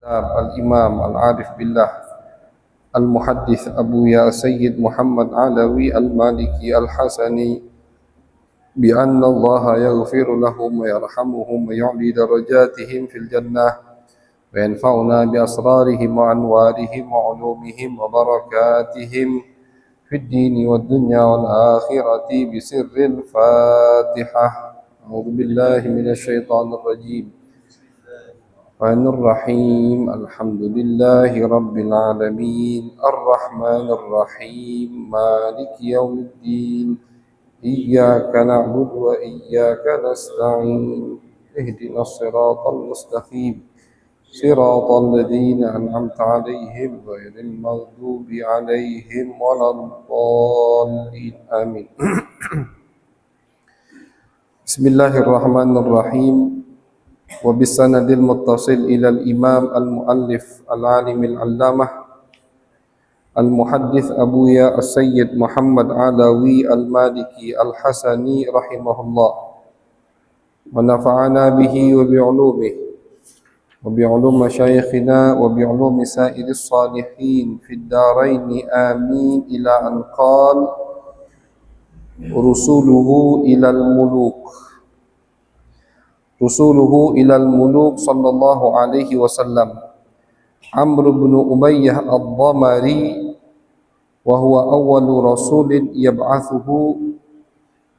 الإمام العارف بالله المحدث أبو يا سيد محمد علوي المالكي الحسني بأن الله يغفر لهم ويرحمهم ويعلي درجاتهم في الجنة وينفعنا بأسرارهم وأنوارهم وعلومهم وبركاتهم في الدين والدنيا والآخرة بسر الفاتحة. أعوذ بالله من الشيطان الرجيم. الرحمن الرحيم الحمد لله رب العالمين الرحمن الرحيم مالك يوم الدين إياك نعبد وإياك نستعين اهدنا الصراط المستقيم صراط الذين أنعمت عليهم غير المغضوب عليهم ولا الضالين آمين. بسم الله الرحمن الرحيم. وبالسند المتصل إلى الإمام المؤلف العالم العلامة المحدث أبو يا السيد محمد علوي المالكي الحسني رحمه الله ونفعنا به وبعلومه وبعلوم مشايخنا وبعلوم سائر الصالحين في الدارين آمين إلى أن قال رسوله إلى الملوك صلى الله عليه وسلم عمرو بن أمية الضمري وهو أول رسول يبعثه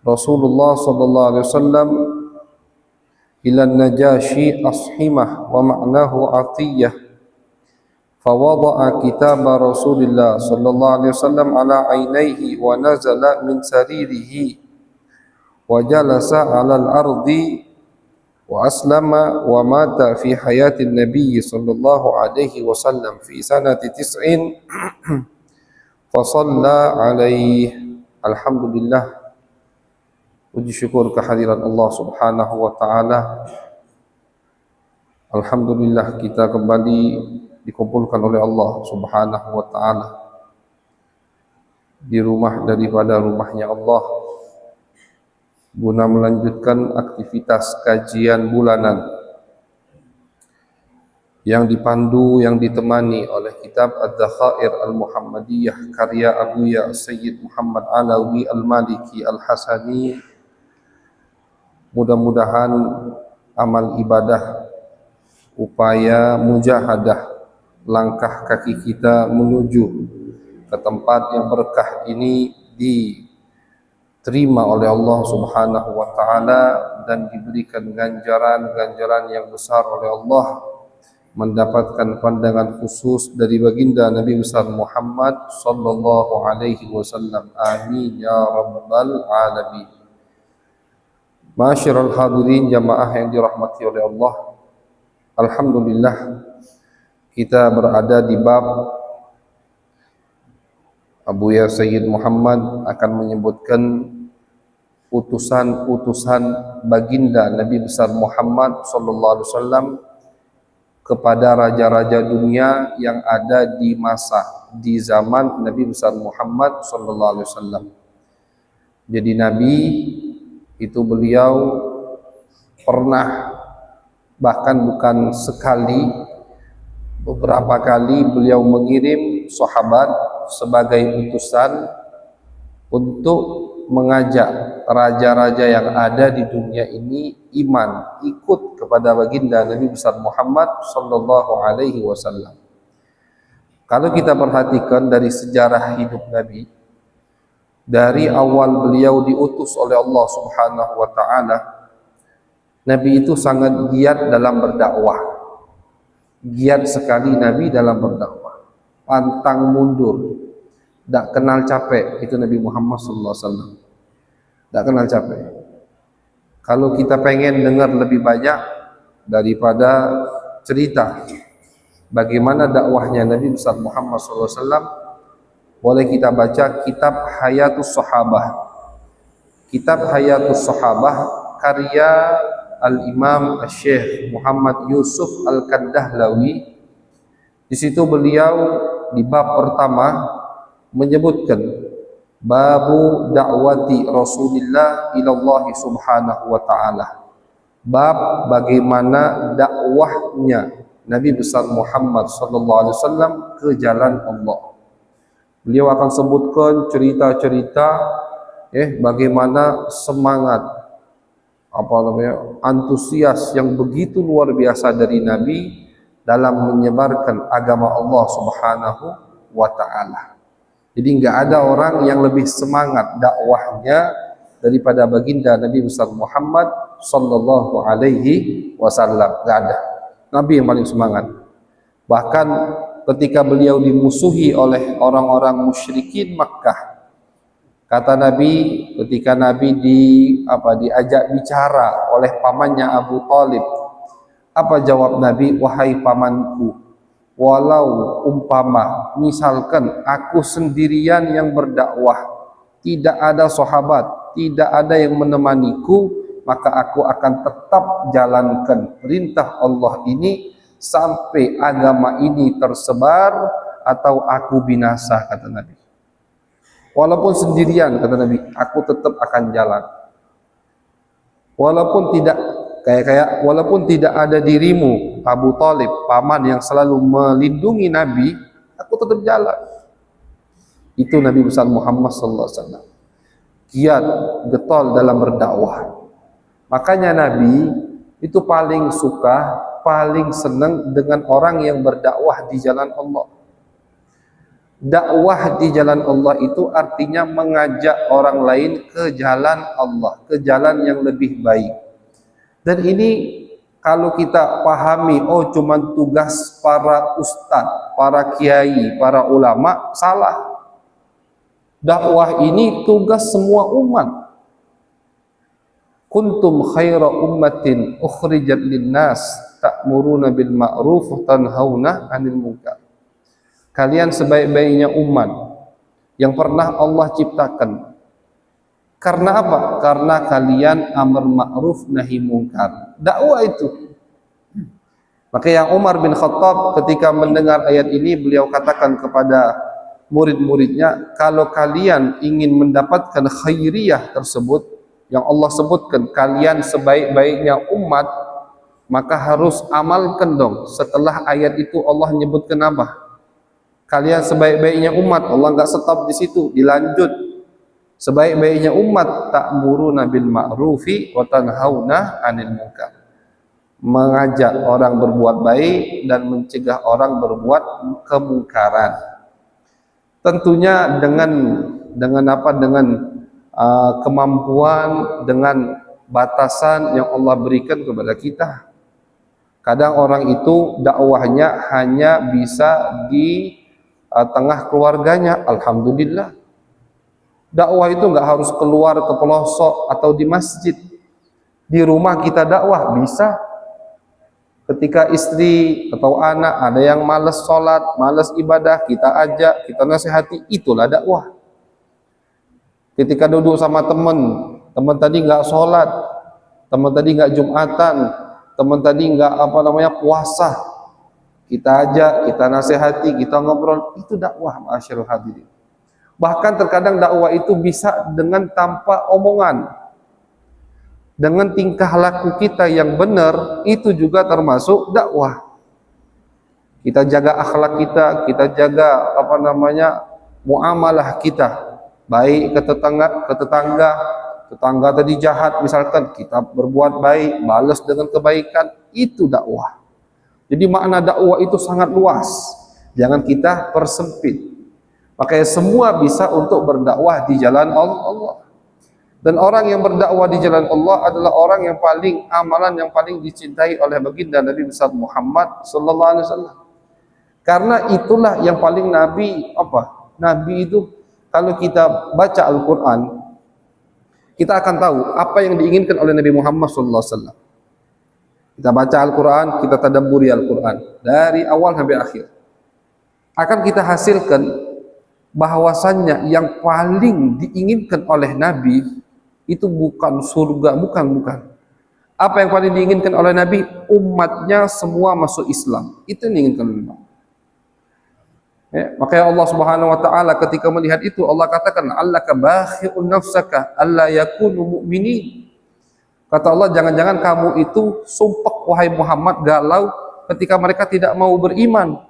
رسول الله صلى الله عليه وسلم إلى النجاشي أصحمة ومعناه عطية فوضع كتاب رسول الله صلى الله عليه وسلم على عينيه ونزل من سريره وجلس على الأرض وأسلم ومات في حياة النبي صلى الله عليه وسلم في سنة 9 فصلى عليه. Alhamdulillah, puji syukur kehadirat Allah Subhanahu wa taala. Alhamdulillah kita kembali dikumpulkan oleh Allah Subhanahu wa taala di rumah daripada rumahnya Allah guna melanjutkan aktivitas kajian bulanan yang dipandu, yang ditemani oleh kitab Ad-Dakhair Al-Muhammadiyah karya Abu Ya Sayyid Muhammad Alawi Al-Maliki Al-Hasani. Mudah-mudahan amal ibadah, upaya mujahadah, langkah kaki kita menuju ke tempat yang berkah ini diterima oleh Allah Subhanahu wa taala dan diberikan ganjaran yang besar oleh Allah, mendapatkan pandangan khusus dari baginda Nabi besar Muhammad sallallahu alaihi wasallam. Amin ya rabbal alamin. Ma'asyiral hadirin jamaah yang dirahmati oleh Allah, alhamdulillah kita berada di bab Abu Ya Sayyid Muhammad akan menyebutkan utusan-utusan baginda Nabi besar Muhammad sallallahu alaihi wasallam kepada raja-raja dunia yang ada di zaman Nabi besar Muhammad sallallahu alaihi wasallam. Jadi Nabi itu beliau pernah, bahkan bukan sekali, beberapa kali beliau mengirim sahabat sebagai utusan untuk mengajak raja-raja yang ada di dunia ini iman, ikut kepada baginda Nabi besar Muhammad sallallahu alaihi wasallam. Kalau kita perhatikan dari sejarah hidup Nabi, dari awal beliau diutus oleh Allah Subhanahu wa taala, Nabi itu sangat giat dalam berdakwah. Giat sekali Nabi dalam berdakwah. Pantang mundur, tak kenal capek. Itu Nabi Muhammad sallallahu alaihi wasallam. Tak kenal capek. Kalau kita pengen dengar lebih banyak daripada cerita bagaimana dakwahnya Nabi besar Muhammad sallallahu alaihi wasallam, boleh kita baca kitab Hayatus Sahabah. Kitab Hayatus Sahabah karya Al-Imam Syekh Muhammad Yusuf Al-Kandahlawi. Di situ beliau di bab pertama menyebutkan babu da'wati Rasulillah ilallahi subhanahu wa ta'ala. Bab bagaimana dakwahnya Nabi besar Muhammad sallallahu alaihi wasallam ke jalan Allah. Beliau akan sebutkan cerita-cerita bagaimana semangat antusias yang begitu luar biasa dari Nabi dalam menyebarkan agama Allah Subhanahu wa taala. Jadi enggak ada orang yang lebih semangat dakwahnya daripada baginda Nabi besar Muhammad sallallahu alaihi wasallam. Enggak ada Nabi yang paling semangat. Bahkan ketika beliau dimusuhi oleh orang-orang musyrikin Makkah, kata Nabi ketika Nabi diajak bicara oleh pamannya Abu Thalib, apa jawab Nabi? Wahai pamanku, walau umpama misalkan aku sendirian yang berdakwah, tidak ada sahabat, tidak ada yang menemaniku, maka aku akan tetap jalankan perintah Allah ini sampai agama ini tersebar atau aku binasa, kata Nabi. Walaupun sendirian, kata Nabi, aku tetap akan jalan. Walaupun tidak ada dirimu Abu Thalib, paman yang selalu melindungi Nabi, aku tetap jalan. Itu Nabi besar Muhammad sallallahu alaihi wasallam. Giat, getol dalam berdakwah. Makanya Nabi itu paling suka, paling senang dengan orang yang berdakwah di jalan Allah. Dakwah di jalan Allah itu artinya mengajak orang lain ke jalan Allah, ke jalan yang lebih baik. Dan ini kalau kita pahami, oh cuman tugas para ustadz, para kiai, para ulama, salah. Dakwah ini tugas semua umat. Kuntum khaira ummatin ukhrijat linnas ta'muruna bil ma'ruf wa tanhauna 'anil munkar. Kalian sebaik-baiknya umat yang pernah Allah ciptakan. Karena apa? Karena kalian amar ma'ruf nahi munkar. Dakwah itu. Maka yang Umar bin Khattab ketika mendengar ayat ini, beliau katakan kepada murid-muridnya, kalau kalian ingin mendapatkan khairiyah tersebut yang Allah sebutkan, kalian sebaik-baiknya umat, maka harus amalkan dong. Setelah ayat itu Allah menyebutkan apa? Kalian sebaik-baiknya umat, Allah enggak stop di situ, dilanjut. Sebaik-baiknya umat ta'muruna bil ma'rufi wa tanhauna 'anil munkar. Mengajak orang berbuat baik dan mencegah orang berbuat kemungkaran. Tentunya dengan kemampuan, dengan batasan yang Allah berikan kepada kita. Kadang orang itu dakwahnya hanya bisa di tengah keluarganya, alhamdulillah. Dakwah itu enggak harus keluar ke pelosok atau di masjid. Di rumah kita dakwah bisa. Ketika istri atau anak ada yang malas sholat, malas ibadah, kita ajak, kita nasihati, itulah dakwah. Ketika duduk sama teman tadi nggak sholat, teman tadi nggak jumatan, teman tadi nggak puasa, kita ajak, kita nasihati, kita ngobrol, itu dakwah, ma'asyiral hadirin. Bahkan terkadang dakwah itu bisa dengan tanpa omongan, dengan tingkah laku kita yang benar, itu juga termasuk dakwah. Kita jaga akhlak kita jaga muamalah kita. Baik ke tetangga tadi jahat misalkan, kita berbuat baik, balas dengan kebaikan, itu dakwah. Jadi makna dakwah itu sangat luas, jangan kita persempit. Makanya semua bisa untuk berdakwah di jalan Allah. Dan orang yang berdakwah di jalan Allah adalah orang yang amalan yang paling dicintai oleh baginda Nabi besar Muhammad sallallahu alaihi wasallam. Karena itulah yang paling Nabi itu, kalau kita baca Al-Quran, kita akan tahu apa yang diinginkan oleh Nabi Muhammad SAW. Kita baca Al-Quran, kita tadabburi Al-Quran dari awal sampai akhir. Akan kita hasilkan bahwasannya yang paling diinginkan oleh Nabi itu bukan surga, bukan. Apa yang paling diinginkan oleh Nabi? Umatnya semua masuk Islam. Itu yang diinginkan oleh Nabi. Makanya Allah Subhanahu wa taala ketika melihat itu, Allah katakan, allaka bakhi'un nafsaka alla yakunu mu'minin. Kata Allah, jangan-jangan kamu itu sumpah wahai Muhammad galau ketika mereka tidak mau beriman.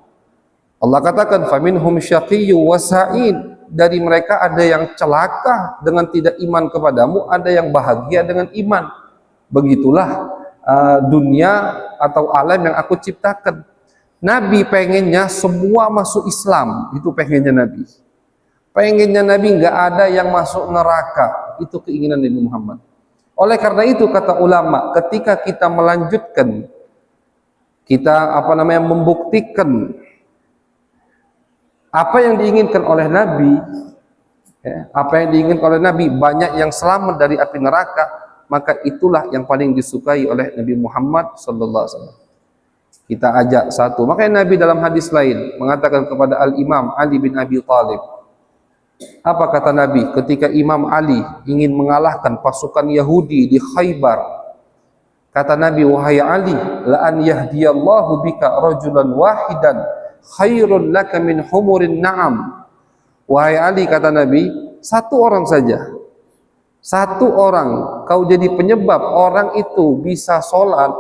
Allah katakan faminhum syaqiyyu wa sa'id, dari mereka ada yang celaka dengan tidak iman kepadamu, ada yang bahagia dengan iman. Begitulah dunia atau alam yang aku ciptakan. Nabi pengennya semua masuk Islam, itu pengennya Nabi. Pengennya Nabi nggak ada yang masuk neraka, itu keinginan Nabi Muhammad. Oleh karena itu kata ulama, ketika kita melanjutkan, kita membuktikan apa yang diinginkan oleh Nabi, apa yang diinginkan oleh Nabi, banyak yang selamat dari api neraka, maka itulah yang paling disukai oleh Nabi Muhammad SAW. Kita ajak satu. Makanya Nabi dalam hadis lain mengatakan kepada Al-Imam Ali bin Abi Thalib, apa kata Nabi ketika Imam Ali ingin mengalahkan pasukan Yahudi di Khaybar? Kata Nabi, wahai Ali, la an yahdiyallahu bika rajulan wahidan khairun laka min humurin na'am. Wahai Ali, kata Nabi, satu orang saja, satu orang kau jadi penyebab orang itu bisa sholat,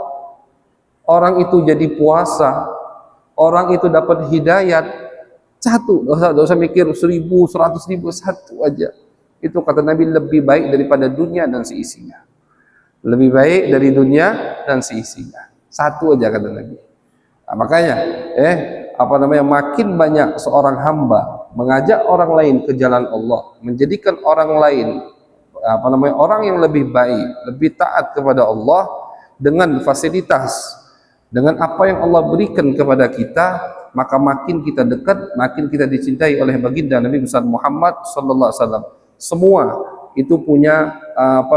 orang itu jadi puasa, orang itu dapat hidayat. Satu, tidak usah mikir 1.000, 100.000, satu aja. Itu kata Nabi lebih baik daripada dunia dan seisinya. Lebih baik dari dunia dan seisinya. Satu aja kata Nabi. Nah, makanya makin banyak seorang hamba mengajak orang lain ke jalan Allah, menjadikan orang lain orang yang lebih baik, lebih taat kepada Allah dengan fasilitas, dengan apa yang Allah berikan kepada kita, maka makin kita dekat, makin kita dicintai oleh baginda Nabi besar Muhammad sallallahu alaihi wasallam. Semua itu punya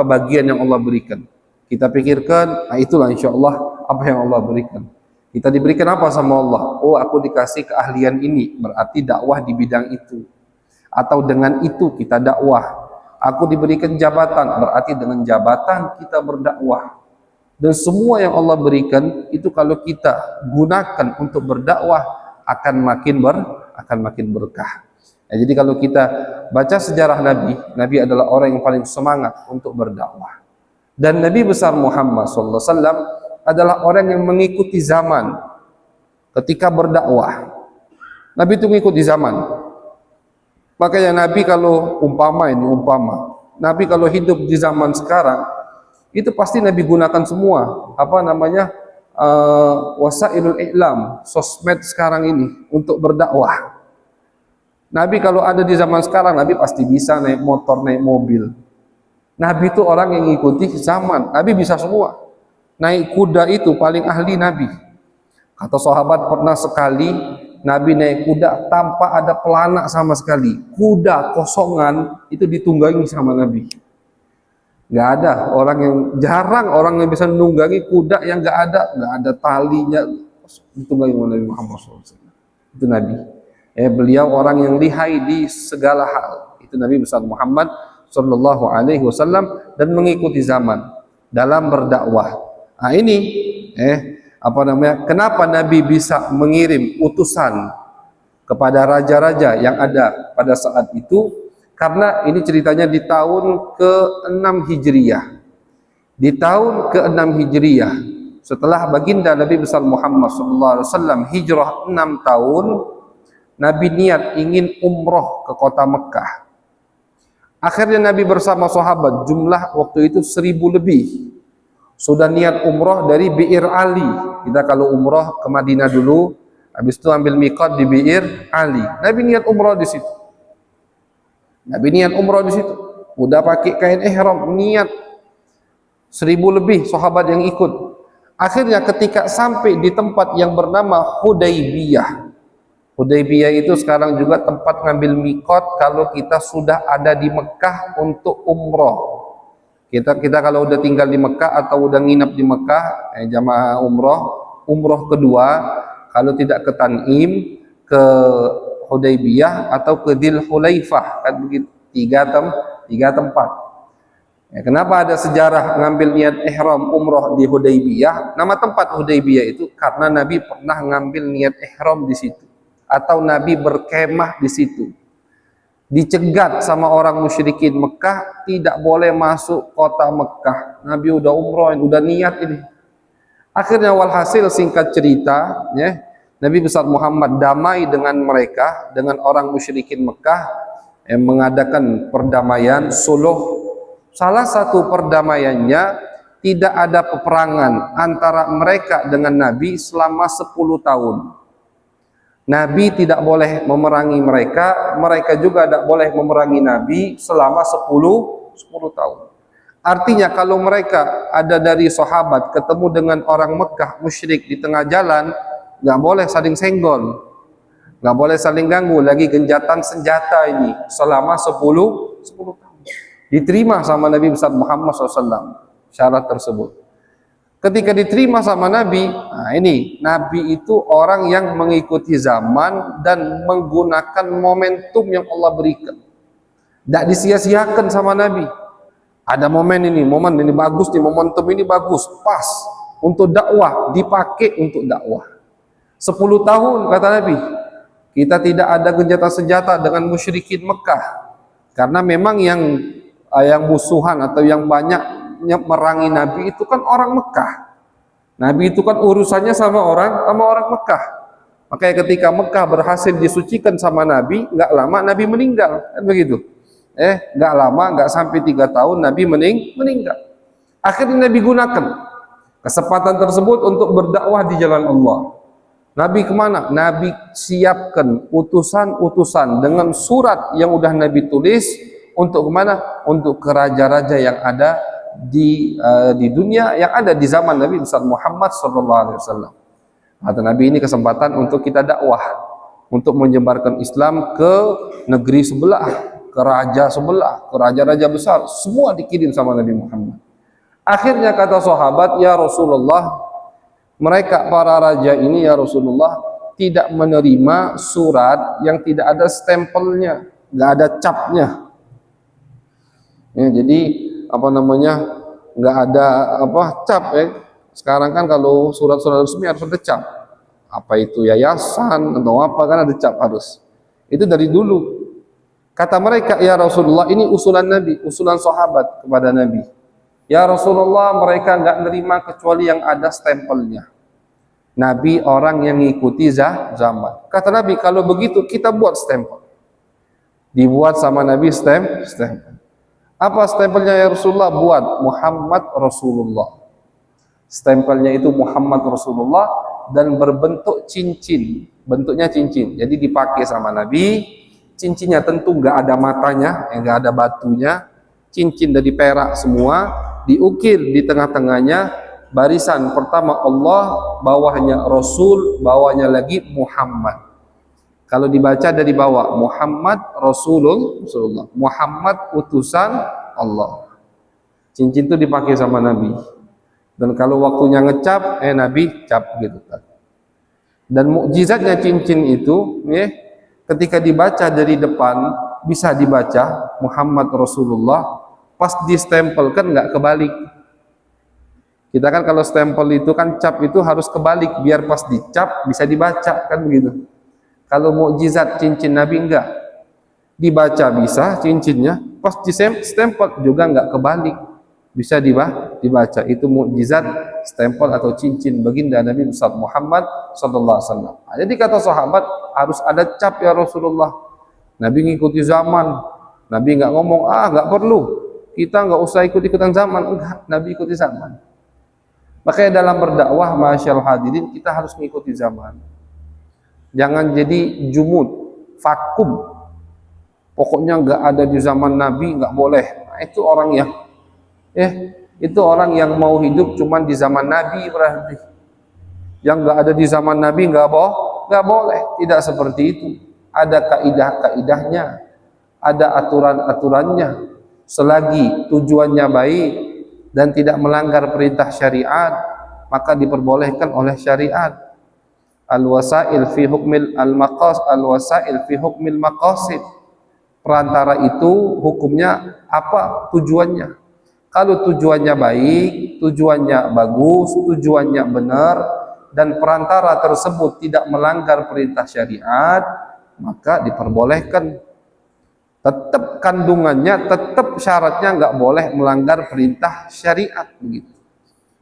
bagian yang Allah berikan. Kita pikirkan, itulah insyaallah apa yang Allah berikan. Kita diberikan apa sama Allah? Oh, aku dikasih keahlian ini, berarti dakwah di bidang itu. Atau dengan itu kita dakwah. Aku diberikan jabatan, berarti dengan jabatan kita berdakwah. Dan semua yang Allah berikan itu kalau kita gunakan untuk berdakwah akan makin berkah. Ya, jadi kalau kita baca sejarah Nabi, Nabi adalah orang yang paling semangat untuk berdakwah. Dan Nabi besar Muhammad SAW adalah orang yang mengikuti zaman ketika berdakwah. Nabi itu mengikuti zaman. Makanya Nabi kalau umpama, Nabi kalau hidup di zaman sekarang, itu pasti Nabi gunakan semua wasailul i'lam, sosmed sekarang ini untuk berdakwah. Nabi kalau ada di zaman sekarang, Nabi pasti bisa naik motor, naik mobil. Nabi itu orang yang ngikuti zaman. Nabi bisa semua. Naik kuda itu paling ahli Nabi. Kata sahabat pernah sekali Nabi naik kuda tanpa ada pelana sama sekali. Kuda kosongan itu ditunggangi sama Nabi. Nggak ada orang yang, jarang orang yang bisa menunggangi kuda yang nggak ada talinya, ditunggangi oleh Nabi Muhammad SAW. Itu Nabi. Beliau orang yang lihai di segala hal. Itu Nabi besar Muhammad Sallallahu Alaihi Wasallam, dan mengikuti zaman dalam berdakwah. Nah ini, kenapa Nabi bisa mengirim utusan kepada raja-raja yang ada pada saat itu? Karena ini ceritanya di tahun ke-6 Hijriyah. Di tahun ke-6 Hijriyah, setelah baginda Nabi besar Muhammad SAW hijrah 6 tahun, Nabi niat ingin umroh ke kota Mekah. Akhirnya Nabi bersama sahabat, jumlah waktu itu 1.000 lebih, sudah niat umroh dari Bi'ir Ali. Kita kalau umroh ke Madinah dulu, habis itu ambil miqat di Bi'ir Ali. Nabi niat umroh di situ. Udah pakai kain ihram, niat 1.000 lebih sahabat yang ikut. Akhirnya ketika sampai di tempat yang bernama Hudaybiyah. Hudaybiyah itu sekarang juga tempat ngambil miqat kalau kita sudah ada di Mekah untuk umroh. Kita kalau udah tinggal di Mekah atau udah nginap di Mekah, jamaah umroh kedua, kalau tidak ke Tan'im, ke Hudaybiyah atau ke Dzul Hulaifah, kan begitu, tiga tempat. Kenapa ada sejarah ngambil niat ihram umroh di Hudaybiyah? Nama tempat Hudaybiyah itu karena Nabi pernah ngambil niat ihram di situ, atau Nabi berkemah di situ. Dicegat sama orang musyrikin Mekah, tidak boleh masuk kota Mekah. Nabi udah umroh, udah niat ini. Akhirnya walhasil singkat cerita, ya, Nabi besar Muhammad damai dengan mereka, dengan orang musyrikin Mekah, yang mengadakan perdamaian suluh. Salah satu perdamaiannya, tidak ada peperangan antara mereka dengan Nabi selama 10 tahun. Nabi tidak boleh memerangi mereka, mereka juga tidak boleh memerangi Nabi selama 10 tahun. Artinya kalau mereka ada dari sahabat ketemu dengan orang Mekah musyrik di tengah jalan, nggak boleh saling senggol, nggak boleh saling ganggu, lagi genjatan senjata ini selama 10 tahun. Diterima sama Nabi besar Muhammad SAW syarat tersebut. Ketika diterima sama Nabi, nah ini Nabi itu orang yang mengikuti zaman dan menggunakan momentum yang Allah berikan. Tidak disia-siakan sama Nabi. Ada momen ini bagus nih, momentum ini bagus, pas untuk dakwah, dipakai untuk dakwah. 10 tahun kata Nabi, kita tidak ada genjatan senjata dengan musyrikin Mekah, karena memang yang musuhan atau yang banyak merangi Nabi itu kan orang Mekah. Nabi itu kan urusannya sama orang Mekah. Makanya ketika Mekah berhasil disucikan sama Nabi, nggak lama Nabi meninggal, kan begitu. Nggak lama, nggak sampai 3 tahun Nabi meninggal. Akhirnya Nabi gunakan kesempatan tersebut untuk berdakwah di jalan Allah. Nabi kemana? Nabi siapkan utusan-utusan dengan surat yang udah Nabi tulis untuk kemana? Untuk ke raja-raja yang ada di dunia, yang ada di zaman Nabi besar Muhammad SAW. Kata Nabi, ini kesempatan untuk kita dakwah, untuk menyebarkan Islam ke negeri sebelah, ke raja sebelah, ke raja-raja besar, semua dikirim sama Nabi Muhammad. Akhirnya kata sahabat, ya Rasulullah, mereka para raja ini ya Rasulullah tidak menerima surat yang tidak ada stempelnya, nggak ada capnya. Ya, jadi nggak ada cap ya. Sekarang kan kalau surat-surat resmi harus ada cap. Apa itu yayasan atau apa kan ada cap harus. Itu dari dulu. Kata mereka, ya Rasulullah, ini usulan Nabi, usulan sahabat kepada Nabi. Ya Rasulullah, mereka nggak nerima kecuali yang ada stempelnya. Nabi orang yang ngikuti zaman. Kata Nabi, kalau begitu kita buat stempel. Dibuat sama Nabi stempel. Apa stempelnya ya Rasulullah? Buat Muhammad Rasulullah. Stempelnya itu Muhammad Rasulullah dan berbentuk cincin. Bentuknya cincin. Jadi dipakai sama Nabi. Cincinnya tentu nggak ada matanya, nggak ada batunya. Cincin dari perak semua, diukir di tengah-tengahnya barisan pertama Allah, bawahnya Rasul, bawahnya lagi Muhammad. Kalau dibaca dari bawah, Muhammad Rasulullah, Muhammad utusan Allah. Cincin itu dipakai sama Nabi. Dan kalau waktunya ngecap, Nabi cap gitu kan. Dan mukjizatnya cincin itu, ketika dibaca dari depan bisa dibaca Muhammad Rasulullah, pas distempelkan nggak kebalik. Kita kan kalau stempel itu kan cap itu harus kebalik biar pas dicap bisa dibaca kan begitu. Kalau mukjizat cincin Nabi enggak, dibaca bisa cincinnya, pas distempel juga nggak kebalik, bisa dibaca. Itu mukjizat stempel atau cincin baginda Nabi besar Muhammad SAW. Jadi kata sahabat, harus ada cap ya Rasulullah. Nabi ngikuti zaman. Nabi nggak ngomong, nggak perlu, kita nggak usah ikut-ikutan zaman. Enggak, Nabi ikuti zaman. Makanya dalam berdakwah, masyaallah hadirin, kita harus mengikuti zaman. Jangan jadi jumud, vakum. Pokoknya nggak ada di zaman Nabi, nggak boleh. Nah, itu orang yang itu orang yang mau hidup cuman di zaman Nabi berarti. Yang nggak ada di zaman Nabi nggak boleh. Tidak seperti itu. Ada kaidah-kaidahnya, ada aturan-aturannya. Selagi tujuannya baik dan tidak melanggar perintah syariat, maka diperbolehkan oleh syariat. Al-wasail fi hukmil al-wasail fi hukmil maqasid. Perantara itu hukumnya apa? Tujuannya. Kalau tujuannya baik, tujuannya bagus, tujuannya benar, dan perantara tersebut tidak melanggar perintah syariat, maka diperbolehkan. Tetap kandungannya, tetap syaratnya nggak boleh melanggar perintah syariat begitu.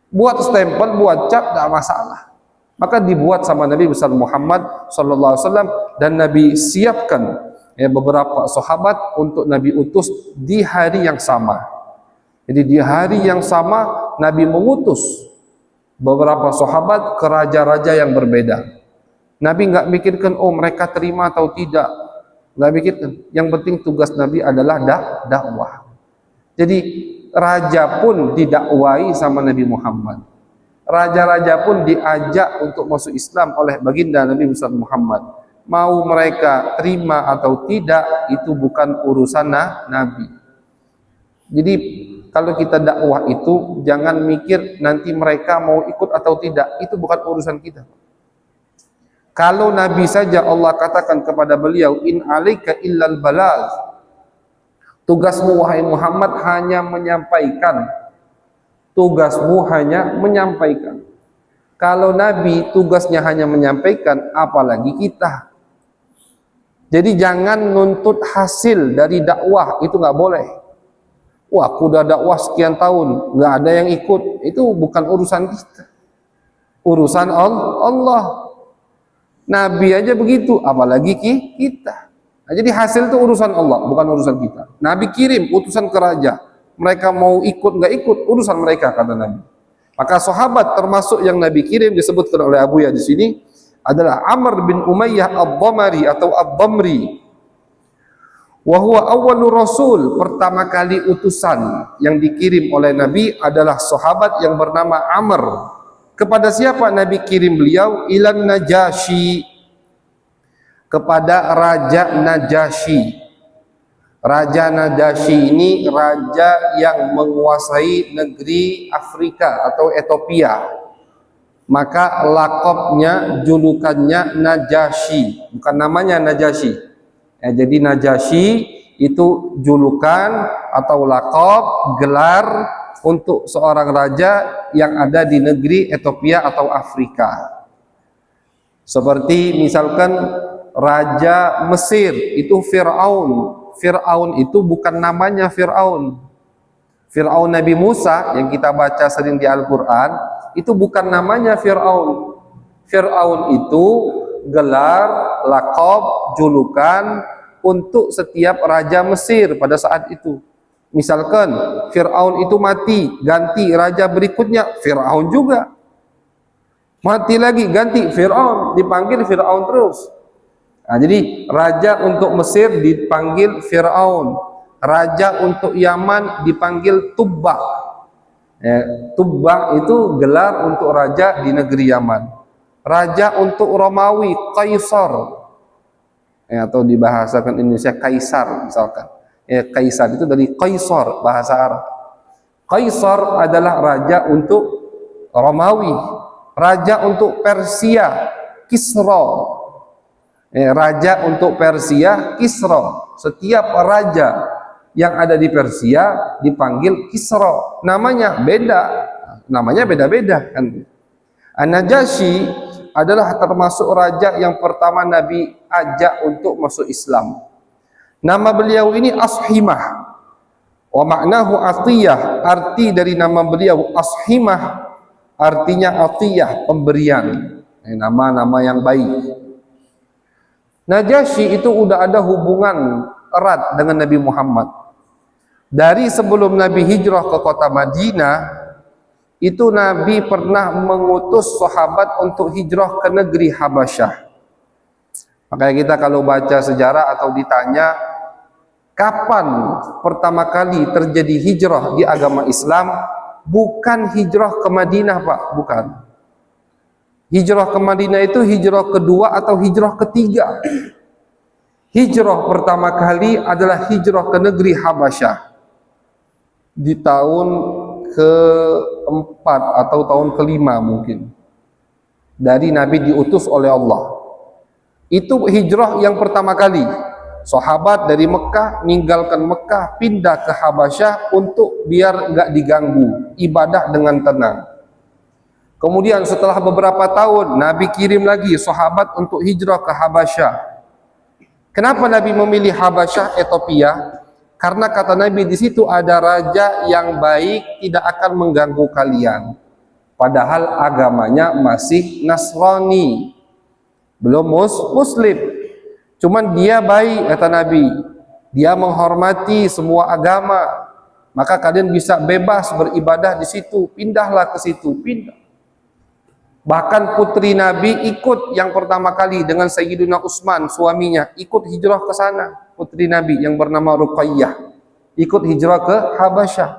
Buat stempel, buat cap, tidak masalah. Maka dibuat sama Nabi besar Muhammad sallallahu alaihi wasallam, dan Nabi siapkan beberapa sahabat untuk Nabi utus di hari yang sama. Jadi di hari yang sama Nabi mengutus beberapa sahabat ke raja-raja yang berbeda. Nabi nggak mikirkan oh mereka terima atau tidak, nggak mikirkan. Yang penting tugas Nabi adalah dakwah. Jadi raja pun didakwai sama Nabi Muhammad. Raja-raja pun diajak untuk masuk Islam oleh baginda Nabi besar Muhammad. Mau mereka terima atau tidak itu bukan urusan Nabi. Jadi kalau kita dakwah itu jangan mikir nanti mereka mau ikut atau tidak, itu bukan urusan kita. Kalau Nabi saja Allah katakan kepada beliau, in alaika illal balagh, tugasmu wahai Muhammad hanya menyampaikan. Tugasmu hanya menyampaikan. Kalau Nabi tugasnya hanya menyampaikan, apalagi kita. Jadi jangan nuntut hasil dari dakwah, itu nggak boleh. Wah, aku udah dakwah sekian tahun, nggak ada yang ikut, itu bukan urusan kita. Urusan Allah. Nabi aja begitu, apalagi kita. Nah, jadi hasil itu urusan Allah, bukan urusan kita. Nabi kirim utusan ke raja, mereka mau ikut nggak ikut, urusan mereka, kata Nabi. Maka sahabat termasuk yang Nabi kirim disebutkan oleh Abu Ya di sini adalah Amr bin Umayyah Ad-Damari atau Ad-Damri. Wa huwa awwalur rasul, pertama kali utusan yang dikirim oleh Nabi adalah sahabat yang bernama Amr. Kepada siapa Nabi kirim beliau? Ilan Najasyi, kepada Raja Najasyi. Raja Najasyi ini raja yang menguasai negeri Afrika atau Ethiopia. Maka lakopnya, julukannya Najasyi, bukan namanya Najasyi. Jadi Najasyi itu julukan atau lakop, gelar untuk seorang raja yang ada di negeri Ethiopia atau Afrika. Seperti misalkan Raja Mesir itu Fir'aun. Fir'aun itu bukan namanya Fir'aun. Fir'aun Nabi Musa yang kita baca sering di Al-Quran, itu bukan namanya Fir'aun. Fir'aun itu gelar, lakop, julukan untuk setiap raja Mesir pada saat itu. Misalkan Fir'aun itu mati, ganti raja berikutnya Fir'aun juga. Mati lagi, ganti Fir'aun, dipanggil Fir'aun terus. Nah, jadi raja untuk Mesir dipanggil Fir'aun, raja untuk Yaman dipanggil Tubba. Tubba itu gelar untuk raja di negeri Yaman. Raja untuk Romawi Kaisar, atau dibahasakan Indonesia Kaisar misalkan. Kaisar itu dari Kaisar, bahasa Arab. Kaisar adalah raja untuk Romawi, raja untuk Persia Kisra. Raja untuk Persia Kisra. Setiap raja yang ada di Persia dipanggil Kisra. Namanya beda, namanya beda-beda kan. An-Najasyi adalah termasuk raja yang pertama Nabi ajak untuk masuk Islam. Nama beliau ini Ashimah. Wa maknahu atiyah. Arti dari nama beliau Ashimah artinya atiyah, pemberian. Nama-nama yang baik. Najasyi itu udah ada hubungan erat dengan Nabi Muhammad. Dari sebelum Nabi hijrah ke kota Madinah, itu Nabi pernah mengutus sahabat untuk hijrah ke negeri Habasyah. Makanya kita kalau baca sejarah atau ditanya kapan pertama kali terjadi hijrah di agama Islam, bukan hijrah ke Madinah, Pak, bukan. Hijrah ke Madinah itu hijrah kedua atau hijrah ketiga. Hijrah pertama kali adalah hijrah ke negeri Habasyah di tahun keempat atau tahun kelima mungkin dari Nabi diutus oleh Allah. Itu hijrah yang pertama kali. Sahabat dari Mekah meninggalkan Mekah pindah ke Habasyah untuk biar nggak diganggu, ibadah dengan tenang. Kemudian setelah beberapa tahun Nabi kirim lagi sahabat untuk hijrah ke Habasyah. Kenapa Nabi memilih Habasyah, Ethiopia? Karena kata Nabi di situ ada raja yang baik, tidak akan mengganggu kalian. padahal agamanya masih Nasrani, belum Muslim. Cuman dia baik, kata Nabi, dia menghormati semua agama, maka kalian bisa bebas beribadah di situ, pindahlah ke situ, pindah. Bahkan putri Nabi ikut yang pertama kali dengan Sayyidina Utsman, suaminya, ikut hijrah ke sana. Putri Nabi yang bernama Ruqayyah ikut hijrah ke Habasyah.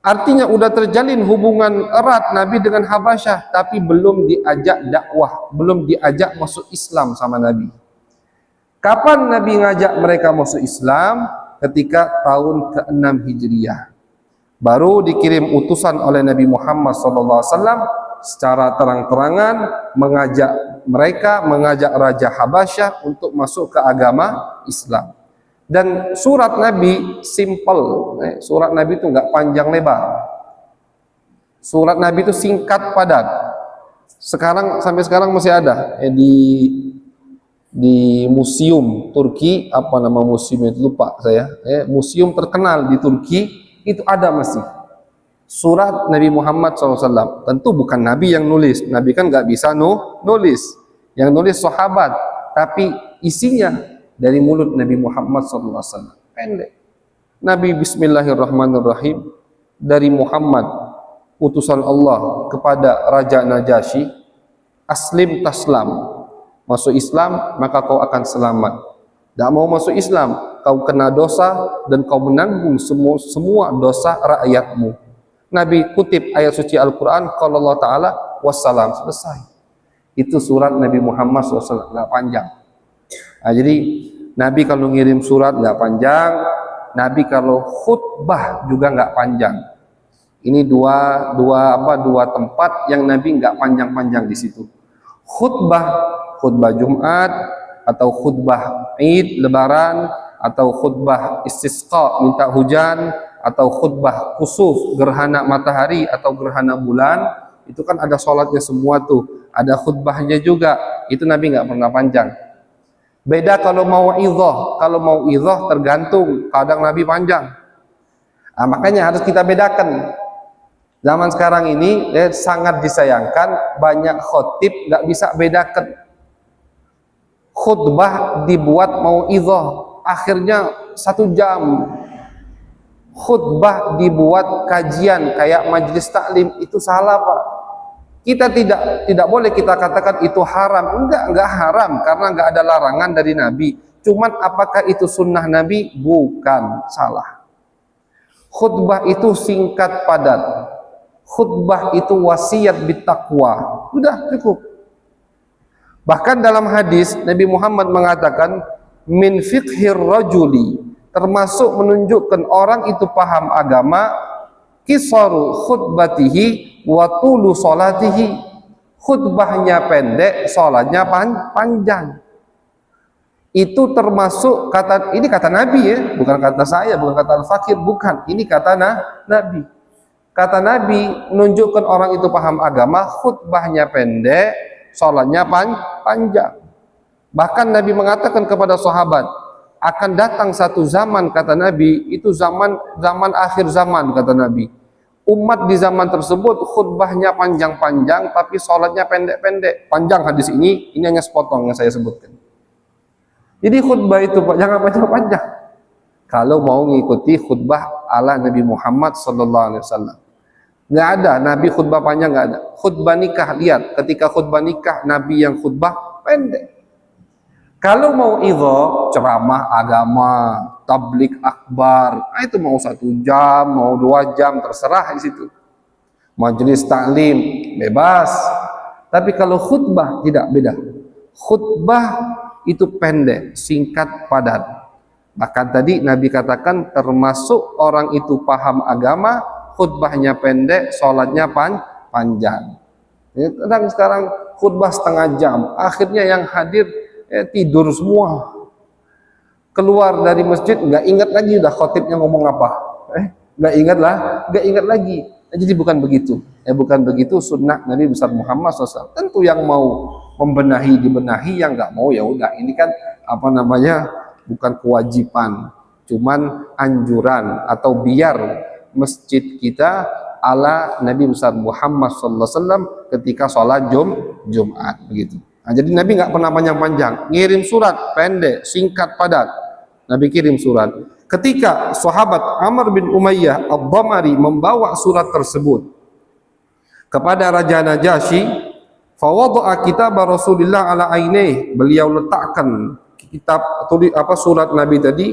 Artinya udah terjalin hubungan erat Nabi dengan Habasyah, tapi belum diajak dakwah, belum diajak masuk Islam sama Nabi. Kapan Nabi ngajak mereka masuk Islam? Ketika tahun ke-6 Hijriah. Baru dikirim utusan oleh Nabi Muhammad SAW secara terang-terangan mengajak Raja Habasyah untuk masuk ke agama Islam. Dan surat Nabi simple, surat Nabi itu nggak panjang lebar. Surat Nabi itu singkat padat. Sampai sekarang masih ada di museum Turki, apa nama museumnya itu lupa saya, museum terkenal di Turki itu ada masih surat Nabi Muhammad SAW. Tentu bukan Nabi yang nulis, Nabi kan nggak bisa nulis, yang nulis sahabat, tapi isinya dari mulut Nabi Muhammad SAW, pendek. Nabi Bismillahirrahmanirrahim, dari Muhammad utusan Allah kepada Raja Najasyi, aslim taslam, masuk Islam maka kau akan selamat. Tidak mau masuk Islam, kau kena dosa dan kau menanggung semua dosa rakyatmu. Nabi kutip ayat suci Al-Quran, kalau Allah Ta'ala wassalam, selesai. Itu surat Nabi Muhammad SAW, nggak panjang. Nah, jadi Nabi kalau ngirim surat nggak panjang, Nabi kalau khutbah juga nggak panjang. Ini dua tempat yang Nabi nggak panjang-panjang di situ. Khutbah Jumat atau khutbah Id Lebaran atau khutbah istisqa minta hujan atau khutbah kusuf gerhana matahari atau gerhana bulan, itu kan ada sholatnya semua tuh, ada khutbahnya juga, itu Nabi nggak pernah panjang. Beda kalau mau idhah tergantung, kadang Nabi panjang. Nah, makanya harus kita bedakan. Zaman sekarang ini sangat disayangkan banyak khotib nggak bisa bedakan. Khutbah dibuat mau idhah, akhirnya 1 jam. Khutbah dibuat kajian kayak majelis taklim, itu salah Pak. Kita tidak boleh kita katakan itu haram. Enggak haram karena enggak ada larangan dari Nabi. Cuman apakah itu sunnah Nabi? Bukan, salah. Khutbah itu singkat padat. Khutbah itu wasiat bittaqwa. Sudah cukup. Bahkan dalam hadis Nabi Muhammad mengatakan min fiqhir rajuli, termasuk menunjukkan orang itu paham agama, kisaru khutbatihi wa tulu salatihi, khutbahnya pendek, salatnya panjang. Itu termasuk ini kata Nabi ya, bukan kata saya, bukan kata Al-Fakir, bukan, ini kata Nabi. Kata Nabi menunjukkan orang itu paham agama, khutbahnya pendek, salatnya panjang. Bahkan Nabi mengatakan kepada sahabat, akan datang satu zaman, kata Nabi, itu zaman akhir zaman, kata Nabi. Umat di zaman tersebut khutbahnya panjang-panjang tapi salatnya pendek-pendek. Panjang hadis ini hanya sepotong yang saya sebutkan. Jadi khutbah itu Pak, jangan panjang-panjang. Kalau mau mengikuti khutbah ala Nabi Muhammad SAW. Nggak ada, Nabi khutbah panjang nggak ada. Khutbah nikah, lihat, ketika khutbah nikah, Nabi yang khutbah pendek. Kalau mau idhah, ceramah agama, tablik akbar, itu mau 1 jam, mau 2 jam, terserah di situ. Majelis taklim, bebas. Tapi kalau khutbah, tidak, beda. Khutbah itu pendek, singkat, padat. Bahkan tadi Nabi katakan termasuk orang itu paham agama, khutbahnya pendek, sholatnya panjang. Kadang sekarang khutbah 1/2 jam, akhirnya yang hadir tidur semua. Keluar dari masjid nggak ingat lagi udah khotibnya ngomong apa, nggak ingat lagi. Jadi bukan begitu, bukan begitu sunnah Nabi besar Muhammad SAW. Tentu yang mau membenahi dibenahi, yang nggak mau ya udah. Ini kan bukan kewajiban, cuman anjuran atau biar masjid kita ala Nabi besar Muhammad sallallahu alaihi wasallam ketika sholat Jumat begitu. Nah, jadi Nabi nggak pernah panjang-panjang, ngirim surat pendek, singkat, padat. Nabi kirim surat. Ketika sahabat Amr bin Umayyah Ad-Damari membawa surat tersebut kepada Raja Najasyi, fawada'a kitab Rasulullah ala ainih, beliau letakkan kitab surat Nabi tadi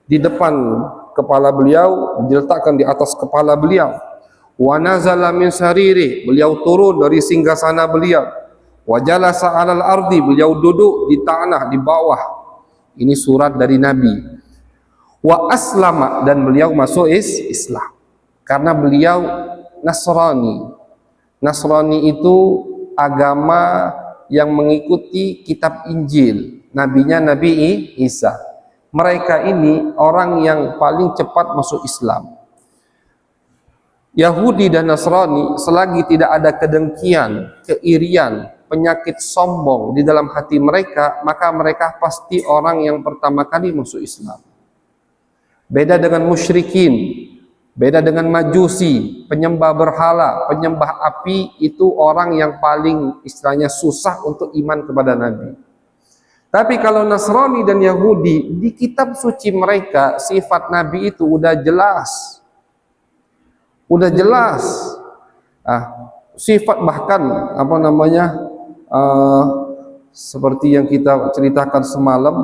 di depan kepala beliau, diletakkan di atas kepala beliau. Wa nazala min sariri, beliau turun dari singgasana beliau. Wa jalasa 'alal ardi, beliau duduk di tanah di bawah. Ini surat dari Nabi. Wa aslama, dan beliau masuk Islam karena beliau Nasrani. Nasrani itu agama yang mengikuti kitab Injil, nabinya Nabi Isa. Mereka ini orang yang paling cepat masuk Islam. Yahudi dan Nasrani selagi tidak ada kedengkian, keirian, penyakit sombong di dalam hati mereka, maka mereka pasti orang yang pertama kali masuk Islam. Beda dengan musyrikin, beda dengan majusi, penyembah berhala, penyembah api, itu orang yang paling istilahnya susah untuk iman kepada Nabi. Tapi kalau Nasrani dan Yahudi, di kitab suci mereka sifat Nabi itu udah jelas. Udah jelas. Sifat bahkan seperti yang kita ceritakan semalam,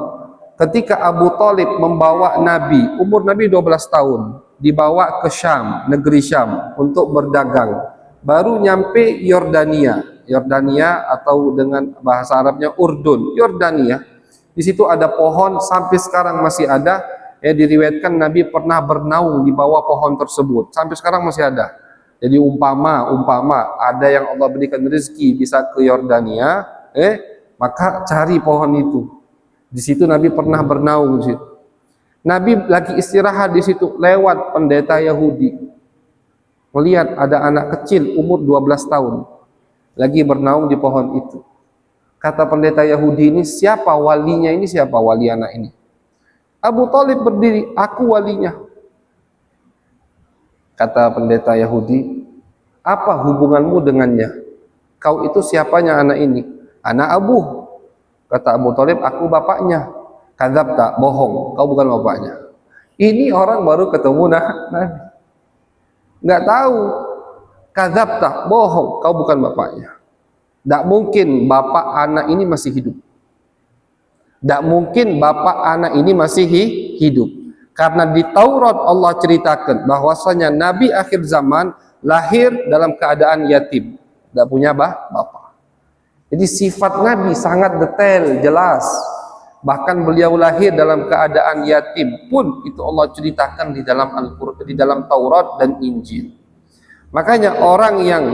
ketika Abu Thalib membawa Nabi, umur Nabi 12 tahun, dibawa ke Syam, negeri Syam untuk berdagang. Baru nyampe Yordania. Yordania atau dengan bahasa Arabnya Urdun, Yordania. Di situ ada pohon sampai sekarang masih ada. Diriwayatkan Nabi pernah bernaung di bawah pohon tersebut. Sampai sekarang masih ada. Jadi umpama ada yang Allah berikan rezeki bisa ke Yordania, maka cari pohon itu. Di situ Nabi pernah bernaung di situ. Nabi lagi istirahat di situ, lewat pendeta Yahudi. Melihat ada anak kecil umur 12 tahun lagi bernaung di pohon itu. Kata pendeta Yahudi ini, siapa walinya ini? Siapa wali anak ini? Abu Thalib berdiri, aku walinya. Kata pendeta Yahudi, apa hubunganmu dengannya? Kau itu siapanya anak ini? Anak Abu. Kata Abu Thalib, aku bapaknya. Kadzabta, bohong, kau bukan bapaknya. Ini orang baru ketemu Nabi. Nggak tahu. Kadzabta, bohong, kau bukan bapaknya. Tidak mungkin bapak anak ini masih hidup. Tidak mungkin bapak anak ini masih hidup. Karena di Taurat Allah ceritakan bahwasanya Nabi akhir zaman lahir dalam keadaan yatim, tidak punya bapak. Jadi sifat Nabi sangat detail, jelas. Bahkan beliau lahir dalam keadaan yatim pun itu Allah ceritakan di dalam Al-Qur'an, di dalam Taurat dan Injil. Makanya orang yang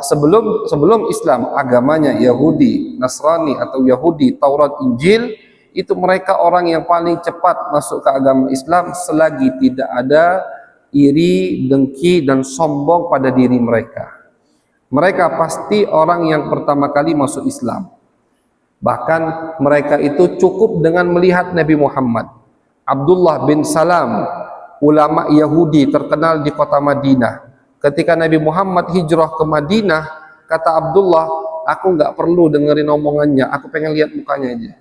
sebelum Islam agamanya Yahudi, Nasrani atau Yahudi, Taurat, Injil, itu mereka orang yang paling cepat masuk ke agama Islam selagi tidak ada iri, dengki, dan sombong pada diri mereka. Mereka pasti orang yang pertama kali masuk Islam. Bahkan mereka itu cukup dengan melihat Nabi Muhammad. Abdullah bin Salam, ulama Yahudi terkenal di kota Madinah. Ketika Nabi Muhammad hijrah ke Madinah, kata Abdullah, aku nggak perlu dengerin omongannya, aku pengen lihat mukanya aja.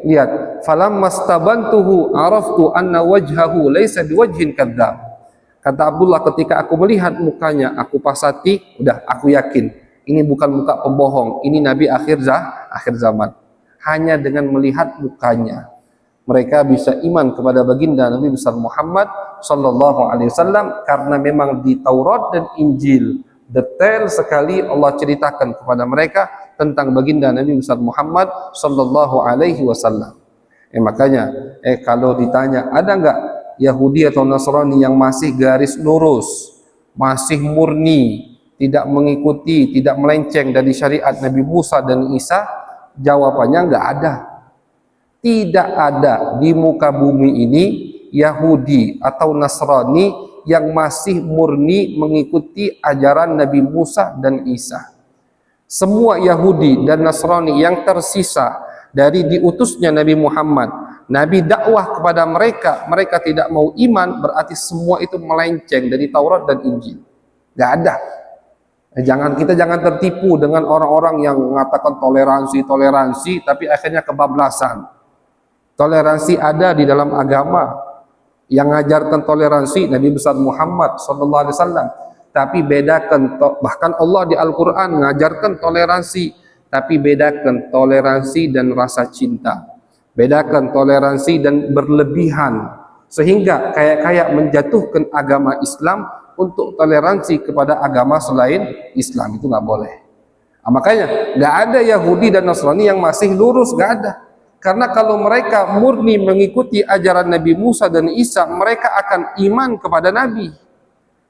Lihat, falammastabantuhu araftu anna wajhahu laisa biwajhin kadzdzab. Kata Abdullah, ketika aku melihat mukanya, aku pasati, udah aku yakin ini bukan muka pembohong, ini Nabi akhir zaman. Hanya dengan melihat mukanya mereka bisa iman kepada baginda Nabi besar Muhammad sallallahu alaihi wasallam, karena memang di Taurat dan Injil detail sekali Allah ceritakan kepada mereka tentang baginda Nabi besar Muhammad sallallahu alaihi wasallam. Makanya kalau ditanya ada enggak Yahudi atau Nasrani yang masih garis lurus, masih murni, tidak mengikuti, tidak melenceng dari syariat Nabi Musa dan Isa, jawabannya enggak ada. Tidak ada di muka bumi ini Yahudi atau Nasrani yang masih murni mengikuti ajaran Nabi Musa dan Isa. Semua Yahudi dan Nasrani yang tersisa dari diutusnya Nabi Muhammad, Nabi dakwah kepada mereka, mereka tidak mau iman, berarti semua itu melenceng dari Taurat dan Injil. Gak ada. Kita jangan tertipu dengan orang-orang yang mengatakan toleransi, tapi akhirnya kebablasan. Toleransi ada di dalam agama. Yang mengajarkan toleransi Nabi besar Muhammad sallallahu alaihi wasallam. Tapi bedakan, bahkan Allah di Al-Quran mengajarkan toleransi, tapi bedakan toleransi dan rasa cinta. Bedakan toleransi dan berlebihan, sehingga kayak menjatuhkan agama Islam untuk toleransi kepada agama selain Islam. Itu nggak boleh. Makanya nggak ada Yahudi dan Nasrani yang masih lurus, nggak ada. Karena kalau mereka murni mengikuti ajaran Nabi Musa dan Isa, mereka akan iman kepada Nabi.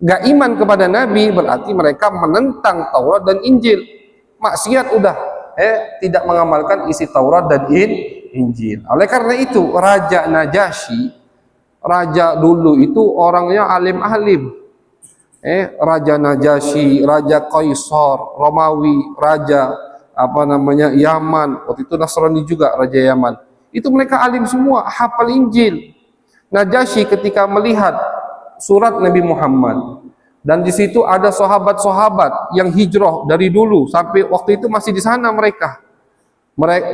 Gak iman kepada Nabi berarti mereka menentang Taurat dan Injil. Maksiat udah, tidak mengamalkan isi Taurat dan Injil. Oleh karena itu, Raja Najasyi, raja dulu itu orangnya alim-alim. Raja Najasyi, Raja Kaisar, Romawi, Raja Yaman, waktu itu Nasrani juga Raja Yaman. Itu mereka alim semua, hafal Injil. Najasyi ketika melihat surat Nabi Muhammad, dan di situ ada sahabat-sahabat yang hijrah dari dulu sampai waktu itu masih di sana mereka.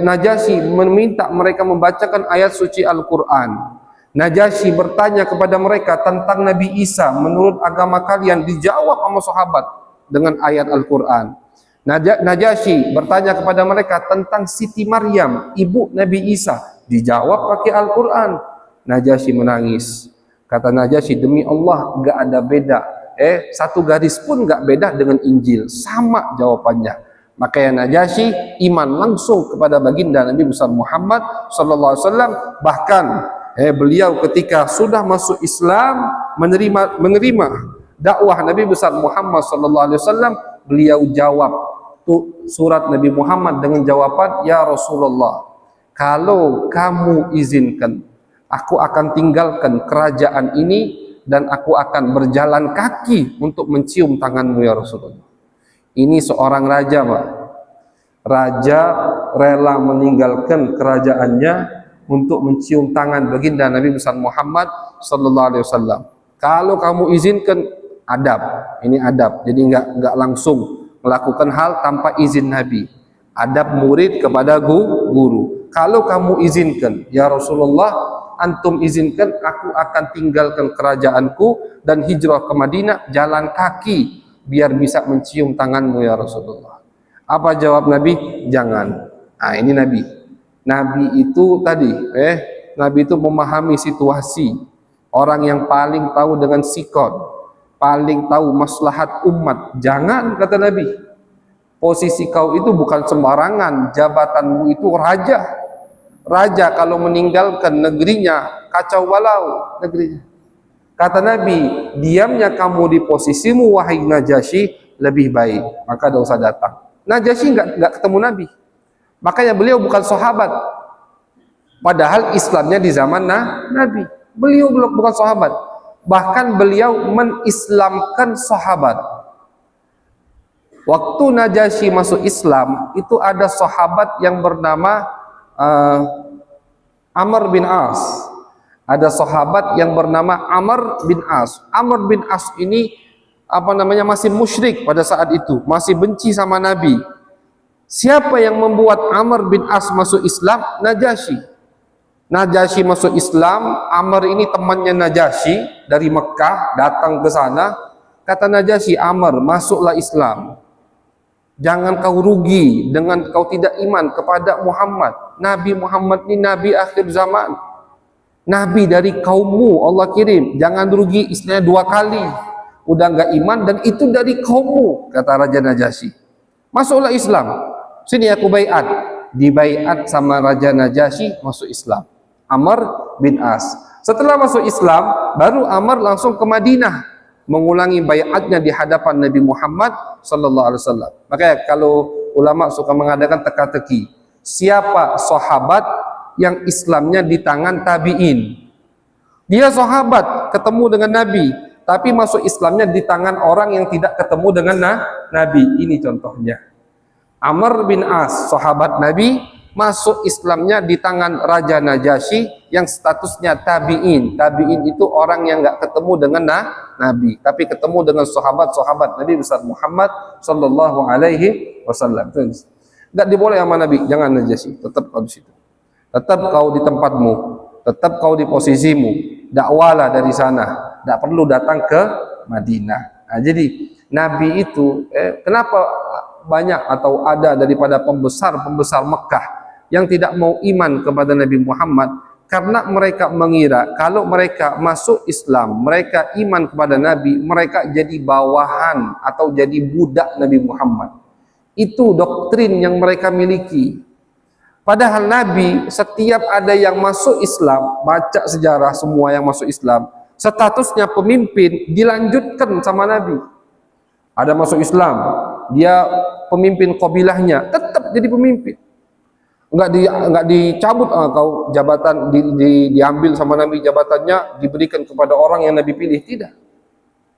Najasyi meminta mereka membacakan ayat suci Al-Quran. Najasyi bertanya kepada mereka tentang Nabi Isa, menurut agama kalian? Dijawab sama sahabat dengan ayat Al-Quran. Najasyi bertanya kepada mereka tentang Siti Maryam, ibu Nabi Isa. Dijawab pakai Al-Quran. Najasyi menangis. Kata Najasyi, demi Allah gak ada beda. Satu garis pun gak beda dengan Injil. Sama jawabannya. Makanya Najasyi iman langsung kepada baginda Nabi besar Muhammad sallallahu alaihi wasallam. Bahkan beliau ketika sudah masuk Islam, menerima dakwah Nabi besar Muhammad sallallahu alaihi wasallam, beliau jawab surat Nabi Muhammad dengan jawaban, ya Rasulullah, kalau kamu izinkan, aku akan tinggalkan kerajaan ini dan aku akan berjalan kaki untuk mencium tanganmu ya Rasulullah. Ini seorang raja, Pak. Raja rela meninggalkan kerajaannya untuk mencium tangan baginda Nabi besar Muhammad sallallahu alaihi wasallam. Kalau kamu izinkan, adab. Ini adab. Jadi enggak langsung melakukan hal tanpa izin Nabi. Adab murid kepada guru. Kalau kamu izinkan, ya Rasulullah, antum izinkan, aku akan tinggalkan kerajaanku dan hijrah ke Madinah jalan kaki biar bisa mencium tanganmu ya Rasulullah. Apa jawab Nabi? Jangan. Ini Nabi. Nabi itu tadi, Nabi itu memahami situasi. Orang yang paling tahu dengan sikon, paling tahu maslahat umat. Jangan, kata Nabi, posisi kau itu bukan sembarangan, jabatanmu itu raja. Raja kalau meninggalkan negerinya, kacau balau negerinya. Kata Nabi, diamnya kamu di posisimu wahai Najasyi lebih baik, maka tidak usah datang. Najasyi enggak ketemu Nabi. Makanya beliau bukan sahabat. Padahal Islamnya di zaman Nabi. Beliau bukan sahabat. Bahkan beliau menislamkan sahabat. Waktu Najasyi masuk Islam, itu ada sahabat yang bernama Amr bin As. Ada sahabat yang bernama Amr bin As. Amr bin As ini masih musyrik pada saat itu, masih benci sama Nabi. Siapa yang membuat Amr bin As masuk Islam? Najasyi. Najasyi masuk Islam, Amr ini temannya Najasyi dari Mekah, datang ke sana. Kata Najasyi, Amr, masuklah Islam. Jangan kau rugi dengan kau tidak iman kepada Muhammad. Nabi Muhammad ini Nabi akhir zaman. Nabi dari kaummu Allah kirim. Jangan rugi, istilahnya 2 kali. Udah enggak iman dan itu dari kaummu, kata Raja Najasyi. Masuklah Islam. Sini aku baiat. Dibaiat sama Raja Najasyi, masuk Islam. Amr bin As. Setelah masuk Islam, baru Amr langsung ke Madinah mengulangi baiatnya di hadapan Nabi Muhammad sallallahu alaihi wasallam. Makanya kalau ulama suka mengadakan teka-teki, siapa sahabat yang Islamnya di tangan tabi'in? Dia sahabat, ketemu dengan Nabi, tapi masuk Islamnya di tangan orang yang tidak ketemu dengan Nabi. Ini contohnya. Amr bin As, sahabat Nabi, masuk Islamnya di tangan Raja Najasyi yang statusnya tabi'in. Tabi'in itu orang yang nggak ketemu dengan Nabi, tapi ketemu dengan sahabat-sahabat Nabi besar Muhammad sallallahu alaihi wasallam. Nggak diboleh sama Nabi, jangan Najasyi, tetap kau di situ. Tetap kau di tempatmu, tetap kau di posisimu, dakwalah dari sana, tidak perlu datang ke Madinah. Nah, jadi Nabi itu kenapa banyak atau ada daripada pembesar-pembesar Mekah yang tidak mau iman kepada Nabi Muhammad? Karena mereka mengira kalau mereka masuk Islam, mereka iman kepada Nabi, mereka jadi bawahan atau jadi budak Nabi Muhammad. Itu doktrin yang mereka miliki. Padahal Nabi setiap ada yang masuk Islam, baca sejarah semua yang masuk Islam, statusnya pemimpin dilanjutkan sama Nabi. Ada masuk Islam, dia pemimpin kabilahnya, tetap jadi pemimpin. Enggak dicabut kau jabatan, diambil sama Nabi jabatannya, diberikan kepada orang yang Nabi pilih, tidak.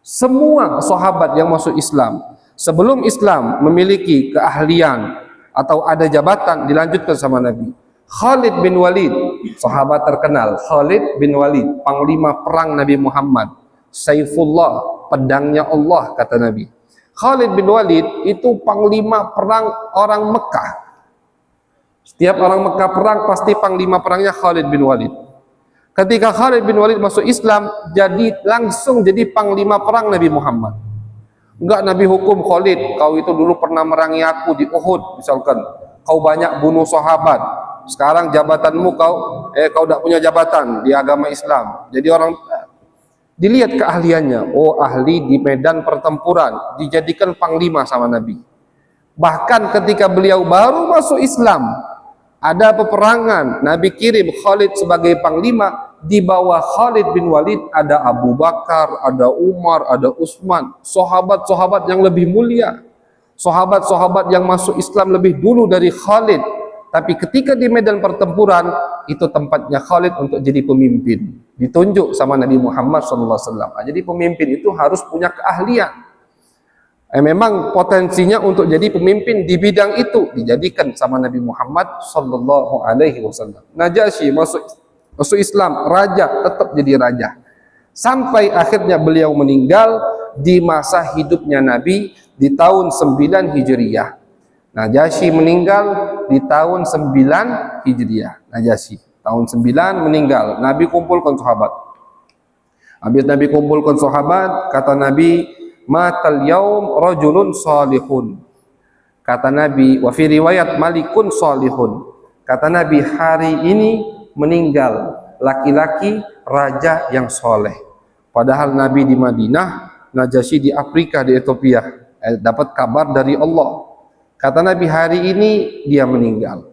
Semua sahabat yang masuk Islam sebelum Islam memiliki keahlian atau ada jabatan dilanjutkan sama Nabi. Khalid bin Walid, sahabat terkenal, Khalid bin Walid, panglima perang Nabi Muhammad, Saifullah, pedangnya Allah kata Nabi. Khalid bin Walid itu panglima perang orang Mekah. Setiap orang Mekah perang pasti panglima perangnya Khalid bin Walid. Ketika Khalid bin Walid masuk Islam, langsung jadi panglima perang Nabi Muhammad. Enggak Nabi hukum Khalid, kau itu dulu pernah merangi aku di Uhud misalkan, kau banyak bunuh sahabat, sekarang jabatanmu kau tidak punya jabatan di agama Islam. Jadi orang dilihat keahliannya, oh ahli di medan pertempuran, dijadikan panglima sama Nabi. Bahkan ketika beliau baru masuk Islam, ada peperangan, Nabi kirim Khalid sebagai panglima. Di bawah Khalid bin Walid ada Abu Bakar, ada Umar, ada Utsman, sahabat-sahabat yang lebih mulia, sahabat-sahabat yang masuk Islam lebih dulu dari Khalid. Tapi ketika di medan pertempuran, itu tempatnya Khalid untuk jadi pemimpin, ditunjuk sama Nabi Muhammad SAW. Jadi pemimpin itu harus punya keahlian. Memang potensinya untuk jadi pemimpin di bidang itu dijadikan sama Nabi Muhammad SAW. Najasyi masuk Islam, raja, tetap jadi raja. Sampai akhirnya beliau meninggal di masa hidupnya Nabi di tahun 9 Hijriah. Najasyi meninggal di tahun 9 Hijriah. Najasyi tahun 9 meninggal. Nabi kumpulkan sahabat. Habis Nabi kumpulkan sahabat, kata Nabi, matal yaum rajulun salihun. Kata Nabi, wa fi riwayat malikun salihun. Kata Nabi, hari ini meninggal laki-laki raja yang soleh. Padahal Nabi di Madinah, Najasyi di Afrika, di Ethiopia, dapat kabar dari Allah. Kata Nabi, hari ini dia meninggal.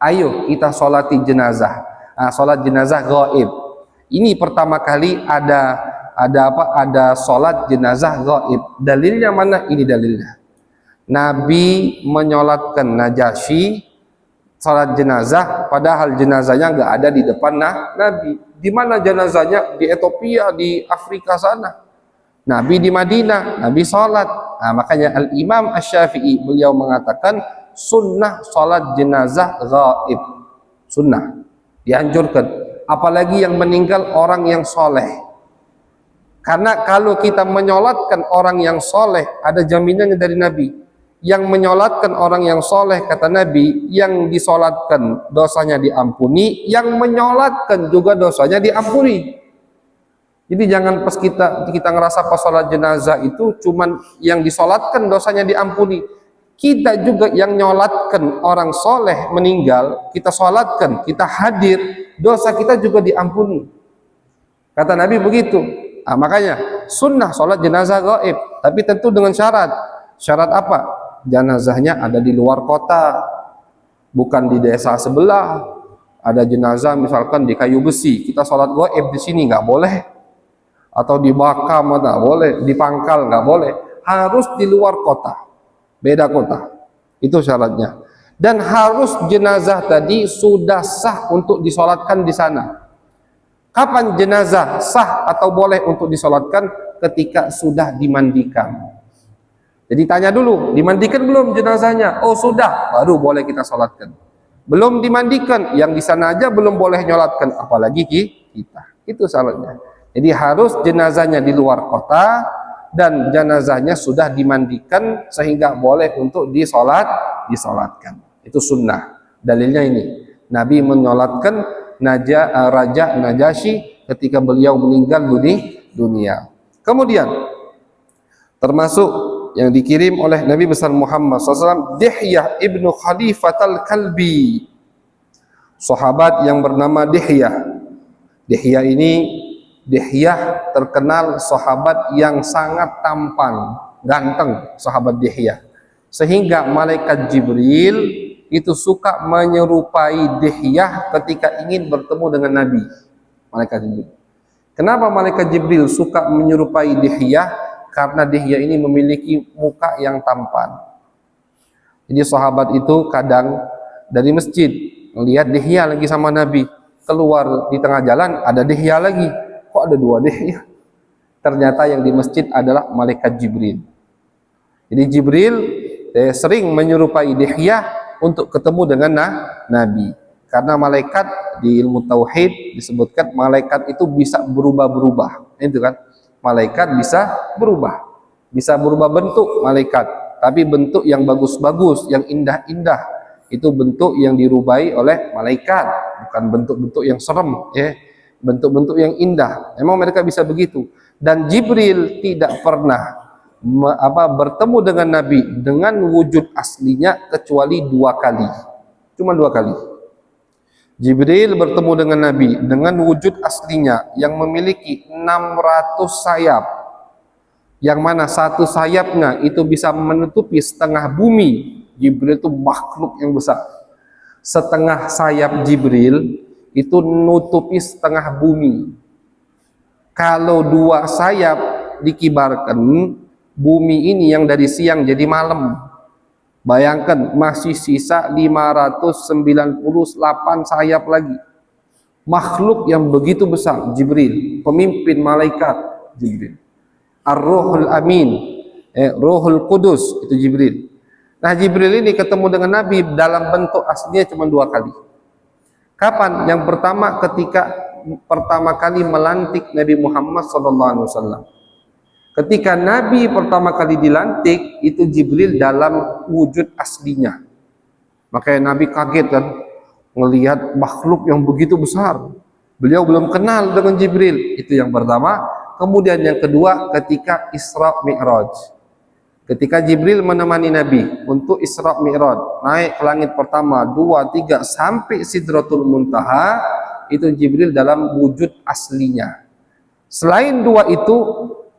Ayo kita sholati jenazah. Sholat jenazah gaib. Ini pertama kali ada sholat jenazah gaib. Dalilnya mana? Ini dalilnya. Nabi menyolatkan Najasyi salat jenazah, padahal jenazahnya nggak ada di depan Nabi. Di mana jenazahnya? Di Ethiopia, di Afrika sana. Nabi di Madinah, Nabi salat. Makanya Al-Imam Asy-Syafi'i beliau mengatakan sunnah salat jenazah gaib. Sunnah, dianjurkan. Apalagi yang meninggal orang yang soleh. Karena kalau kita menyolatkan orang yang soleh, ada jaminannya dari Nabi. Yang menyolatkan orang yang soleh, kata Nabi, yang disolatkan dosanya diampuni, yang menyolatkan juga dosanya diampuni. Jadi jangan pas kita ngerasa pas sholat jenazah itu cuman yang disolatkan dosanya diampuni. Kita juga yang nyolatkan orang soleh meninggal, kita solatkan, kita hadir, dosa kita juga diampuni. Kata Nabi begitu. Makanya sunnah sholat jenazah gaib, tapi tentu dengan syarat. Syarat apa? Jenazahnya ada di luar kota, bukan di desa sebelah. Ada jenazah misalkan di Kayu Besi, kita sholat gaib di sini nggak boleh, atau di Bakam nggak boleh, di Pangkal nggak boleh, harus di luar kota, beda kota. Itu syaratnya. Dan harus jenazah tadi sudah sah untuk disolatkan di sana. Kapan jenazah sah atau boleh untuk disolatkan? Ketika sudah dimandikan. Jadi tanya dulu, dimandikan belum jenazahnya? Oh sudah, baru boleh kita solatkan. belum dimandikan, yang di sana aja belum boleh nyolatkan, apalagi kita. Itu syaratnya. Jadi harus jenazahnya di luar kota dan jenazahnya sudah dimandikan sehingga boleh untuk disolatkan. Itu sunnah. Dalilnya ini, Nabi menyolatkan Raja Najasyi ketika beliau meninggal dunia. Kemudian termasuk yang dikirim oleh Nabi besar Muhammad SAW, Dihyah ibnu Khalifat al-Kalbi, sahabat yang bernama Dihyah. Dihyah ini, Dihyah terkenal sahabat yang sangat tampan, ganteng, sahabat Dihyah, sehingga malaikat Jibril itu suka menyerupai Dihyah ketika ingin bertemu dengan Nabi. Malaikat Jibril. Kenapa malaikat Jibril suka menyerupai Dihyah? Karena Dihyah ini memiliki muka yang tampan. Jadi sahabat itu kadang dari masjid melihat Dihyah lagi sama Nabi, keluar di tengah jalan ada Dihyah lagi. Kok ada dua Dihyah? Ternyata yang di masjid adalah malaikat Jibril. Jadi Jibril sering menyerupai Dihyah untuk ketemu dengan Nabi. Karena malaikat di ilmu tauhid disebutkan malaikat itu bisa berubah-berubah. Itu kan? Malaikat bisa berubah bentuk malaikat, tapi bentuk yang bagus-bagus, yang indah-indah. Itu bentuk yang dirubai oleh malaikat, bukan bentuk-bentuk yang serem, ya. Bentuk-bentuk yang indah. Memang mereka bisa begitu. Dan Jibril tidak pernah bertemu dengan Nabi dengan wujud aslinya kecuali 2 kali. Cuma 2 kali. Jibril bertemu dengan Nabi dengan wujud aslinya yang memiliki 600 sayap, yang mana satu sayapnya itu bisa menutupi setengah bumi. Jibril itu makhluk yang besar. Setengah sayap Jibril itu nutupi setengah bumi. Kalau 2 sayap dikibarkan, bumi ini yang dari siang jadi malam. Bayangkan masih sisa 598 sayap lagi. Makhluk yang begitu besar, Jibril, pemimpin malaikat Jibril. Ar-Ruhul Amin, Ruhul Kudus, itu Jibril. Nah, Jibril ini ketemu dengan Nabi dalam bentuk aslinya cuma 2 kali. Kapan? Yang pertama ketika pertama kali melantik Nabi Muhammad SAW. Ketika Nabi pertama kali dilantik, itu Jibril dalam wujud aslinya. Makanya Nabi kaget kan, melihat makhluk yang begitu besar. Beliau belum kenal dengan Jibril. Itu yang pertama. Kemudian yang kedua, ketika Isra Mi'raj. Ketika Jibril menemani Nabi untuk Isra Mi'raj, naik ke langit pertama, 2, 3, sampai Sidratul Muntaha, itu Jibril dalam wujud aslinya. Selain 2 itu,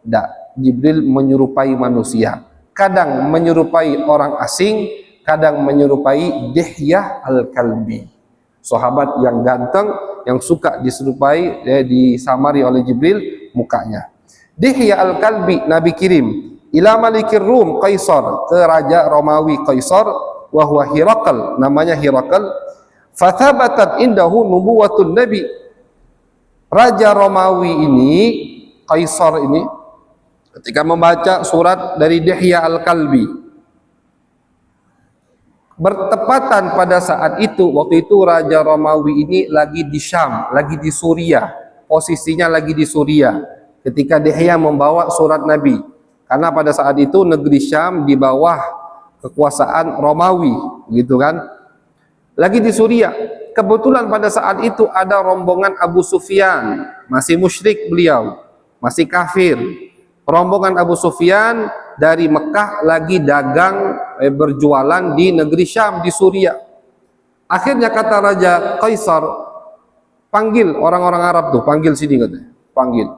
tidak. Jibril menyerupai manusia, kadang menyerupai orang asing, kadang menyerupai Dihyah al-Kalbi, sahabat yang ganteng yang suka diserupai, disamari oleh Jibril mukanya. Dihyah al-Kalbi Nabi kirim ila malikir Rum Kaisar, ke raja Romawi Kaisar, wa huwa Hirakal, namanya Hirakal. Fathabatat indahu nubuwatun Nabi. Raja Romawi ini, Kaisar ini, ketika membaca surat dari Dihyah al-Kalbi, bertepatan pada saat itu, waktu itu Raja Romawi ini lagi di Syam, lagi di Suriah, posisinya lagi di Suriah ketika Dihyah membawa surat Nabi, karena pada saat itu negeri Syam di bawah kekuasaan Romawi, gitu kan, lagi di Suriah. Kebetulan pada saat itu ada rombongan Abu Sufyan, masih musyrik beliau, masih kafir. Rombongan Abu Sufyan dari Mekah lagi dagang, berjualan di negeri Syam, di Suriah. Akhirnya kata Raja Kaisar, panggil orang-orang Arab tuh, panggil sini katanya, panggil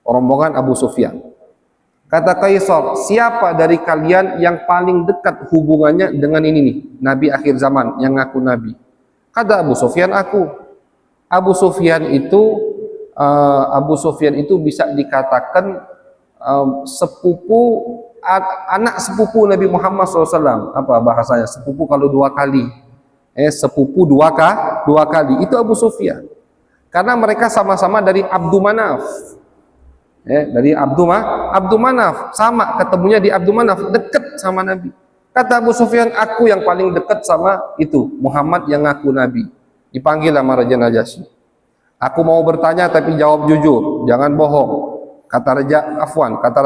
rombongan Abu Sufyan. Kata Kaisar, siapa dari kalian yang paling dekat hubungannya dengan ini nih, Nabi akhir zaman yang ngaku Nabi? Kata Abu Sufyan, aku. Abu Sufyan itu bisa dikatakan anak sepupu Nabi Muhammad SAW. Apa bahasanya? Sepupu kalau 2 kali. Sepupu 2 kali. Itu Abu Sufyan. Karena mereka sama-sama dari Abdu Manaf. Dari Abdu Manaf. Sama ketemunya di Abdu Manaf. Dekat sama Nabi. Kata Abu Sufyan, aku yang paling dekat sama itu Muhammad yang ngaku nabi. Dipanggil sama Raja Najasyi. Aku mau bertanya tapi jawab jujur, jangan bohong. Kata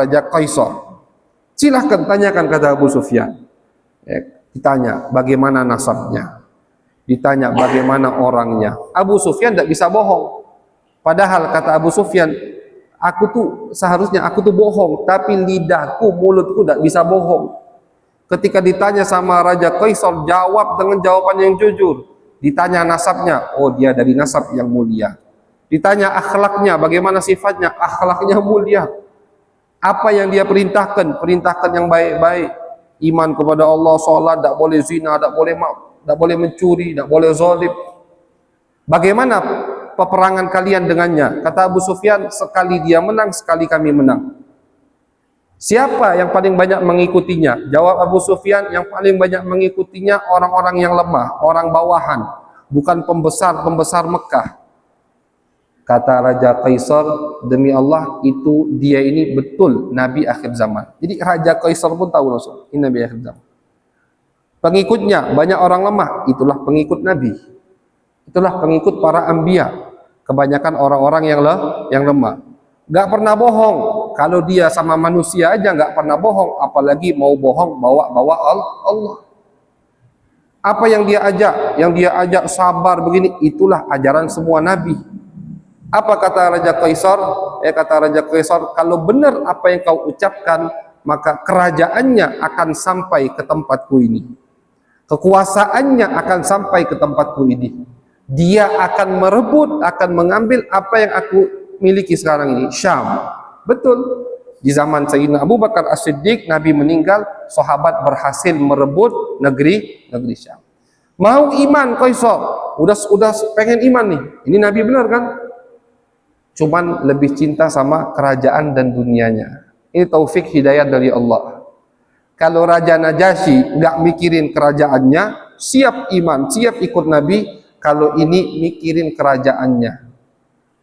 Raja Kaisar, silahkan tanyakan, kata Abu Sufyan. Ditanya bagaimana nasabnya, ditanya bagaimana orangnya. Abu Sufyan tidak bisa bohong. Padahal kata Abu Sufyan, seharusnya aku tuh bohong, tapi lidahku, mulutku tidak bisa bohong. Ketika ditanya sama Raja Kaisar, jawab dengan jawaban yang jujur. Ditanya nasabnya, oh dia dari nasab yang mulia. Ditanya akhlaknya, bagaimana sifatnya, akhlaknya mulia. Apa yang dia perintahkan, perintahkan yang baik-baik. Iman kepada Allah, sholat, tak boleh zina, tak boleh mencuri, tak boleh zalim. Bagaimana peperangan kalian dengannya? Kata Abu Sufyan, sekali dia menang, sekali kami menang. Siapa yang paling banyak mengikutinya? Jawab Abu Sufyan, yang paling banyak mengikutinya orang-orang yang lemah, orang bawahan, bukan pembesar Mekah. Kata Raja Kaisar, demi Allah itu dia ini betul Nabi akhir zaman. Jadi Raja Kaisar pun tahu langsung, ini Nabi akhir zaman. Pengikutnya banyak orang lemah, itulah pengikut Nabi. Itulah pengikut para anbiya. Kebanyakan orang-orang yang lemah. Gak pernah bohong. Kalau dia sama manusia aja gak pernah bohong, apalagi mau bohong bawa Allah. Apa yang dia ajak? Yang dia ajak sabar begini, itulah ajaran semua nabi. Apa kata Raja Kaisar? Kata Raja Kaisar, kalau benar apa yang kau ucapkan, maka kerajaannya akan sampai ke tempatku ini. Kekuasaannya akan sampai ke tempatku ini. Dia akan merebut, akan mengambil apa yang aku miliki sekarang ini, Syam. Betul. Di zaman Sayyidina Abu Bakar As-Siddiq, Nabi meninggal, sahabat berhasil merebut negeri Syam. Mau iman Kaisar, udah pengen iman nih. Ini Nabi benar kan? Cuman lebih cinta sama kerajaan dan dunianya. Ini taufik hidayah dari Allah. Kalau Raja Najasyi nggak mikirin kerajaannya, siap iman, siap ikut Nabi. Kalau ini mikirin kerajaannya,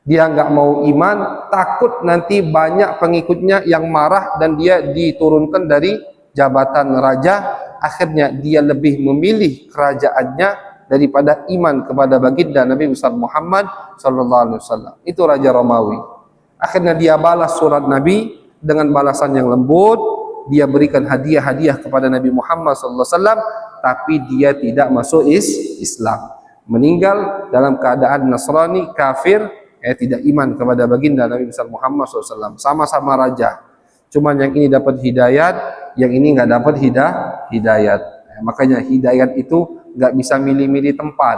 dia nggak mau iman, takut nanti banyak pengikutnya yang marah dan dia diturunkan dari jabatan raja. Akhirnya dia lebih memilih kerajaannya daripada iman kepada baginda Nabi besar Muhammad sallallahu alaihi wasallam. Itu Raja Romawi. Akhirnya dia balas surat Nabi dengan balasan yang lembut. Dia berikan hadiah-hadiah kepada Nabi Muhammad sallallahu alaihi wasallam, tapi dia tidak masuk Islam. Meninggal dalam keadaan Nasrani, kafir, tidak iman kepada baginda Nabi besar Muhammad SAW. Sama-sama raja, cuman yang ini dapat hidayat, yang ini nggak dapat hidayat. Makanya hidayat itu nggak bisa milih-milih tempat,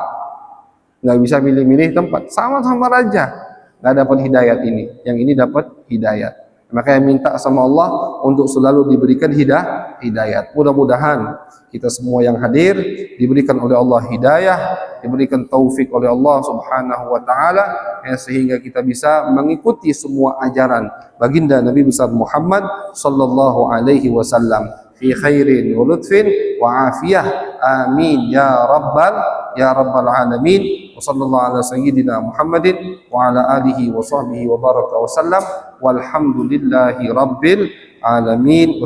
nggak bisa milih-milih tempat. Sama-sama raja, nggak dapat hidayat ini, yang ini dapat hidayat. Makanya minta sama Allah untuk selalu diberikan hidayat. Mudah-mudahan kita semua yang hadir diberikan oleh Allah hidayah, diberikan taufik oleh Allah Subhanahu wa taala, sehingga kita bisa mengikuti semua ajaran baginda Nabi besar Muhammad sallallahu alaihi wasallam fi khairin wa lutfin wa afiyah. Amin ya rabbal alamin. Wa sallallahu ala sayyidina Muhammadin wa ala alihi wa sahbihi wa baraka wa sallam. Walhamdulillahi rabbil alamin.